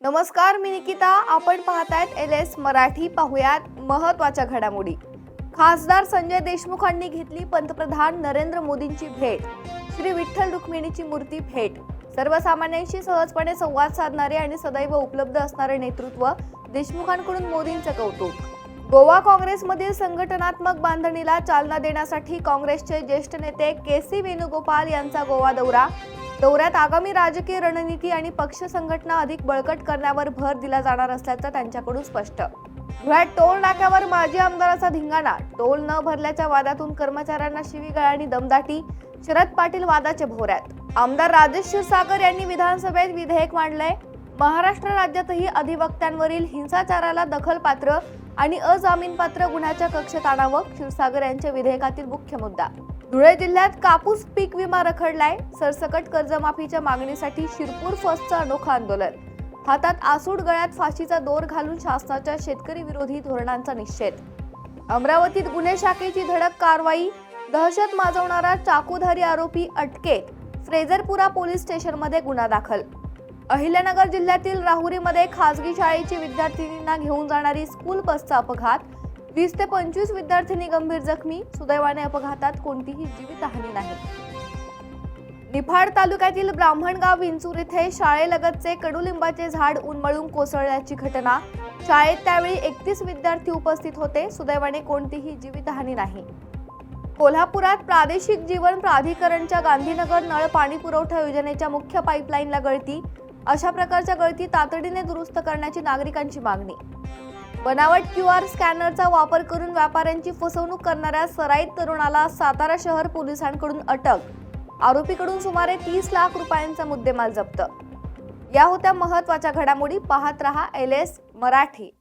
नमस्कार, मी निकिता. आपण पाहतायत LS मराठी. पाहुयात महत्त्वाच्या घडामोडी. खासदार संजय देशमुखांनी घेतली पंतप्रधान नरेंद्र मोदींची भेट. श्री विठ्ठल रुक्मिणीची मूर्ती भेट. सर्वसामान्यांशी सहजपणे संवाद साधणारे आणि सदैव उपलब्ध असणारे नेतृत्व, देशमुखांकडून मोदींचं कौतुक. गोवा काँग्रेसमधील संघटनात्मक बांधणीला चालना देण्यासाठी काँग्रेसचे ज्येष्ठ नेते KC वेणुगोपाल यांचा गोवा दौऱ्यात आगामी राजकीय रणनीती आणि पक्ष संघटना अधिक बळकट करण्यावर भर दिला जाणार असल्याचं त्यांच्याकडून स्पष्ट. धुळ्यात टोल नाक्यावर माजी आमदाराचा धिंगाणा. टोल न भरल्याच्या वादातून कर्मचाऱ्यांना शिवीगाळ आणि दमदाटी. शरद पाटील वादाच्या भोवऱ्यात. आमदार राजेश क्षीरसागर यांनी विधानसभेत विधेयक मांडलंय. महाराष्ट्र राज्यातही अधिवक्त्यांवरील हिंसाचाराला दखलपात्र आणि अजामीनपात्र गुन्ह्याच्या कक्षेत आणावं, क्षीरसागर यांच्या विधेयकातील मुख्य मुद्दा. धुळे जिल्ह्यात कापूस पीक विमा रखडलाय. सरसकट कर्जमाफीच्या मागणीसाठी शिरपूर फर्स्टचं अनोखं आंदोलन. हातात आसूड, गळ्यात फाशीचा दोर घालून शासनाच्या शेतकरी विरोधी धोरणांचा निषेध. अमरावतीत गुन्हे शाखेची धडक कारवाई. दहशत माजवणारा चाकूधारी आरोपी अटकेत. फ्रेझरपुरा पोलीस स्टेशनमध्ये गुन्हा दाखल. अहिल्यानगर जिल्ह्यातील राहुरीमध्ये खासगी शाळेची विद्यार्थिनींना घेऊन जाणारी स्कूल बसचा अपघात. 20 ते 25 विद्यार्थिनी गंभीर जखमी. सुदैवाने अपघातात कोणतीही जीवितहानी नाही. निफाड तालुक्यातील ब्राह्मणगाव विंचूर येथे शाळेलगतचे कडुलिंबाचे झाड उन्मळून कोसळल्याची घटना. शाळेत त्यावेळी 31 विद्यार्थी उपस्थित होते. सुदैवाने कोणतीही जीवितहानी नाही. कोल्हापुरात प्रादेशिक जीवन प्राधिकरणच्या गांधीनगर नळ पाणी पुरवठा योजनेच्या मुख्य पाईपलाईनला गळती. अशा प्रकारच्या गळती तातडीने दुरुस्त करण्याची नागरिकांची मागणी. बनावट QR स्कॅनरचा वापर करून व्यापाऱ्यांची फसवणूक करणाऱ्या सराईत तरुणाला सातारा शहर पोलिसांकडून अटक. आरोपीकडून सुमारे 30 लाख रुपयांचा मुद्देमाल जप्त. या होत्या महत्त्वाच्या घडामोडी. पाहत रहा LS मराठी.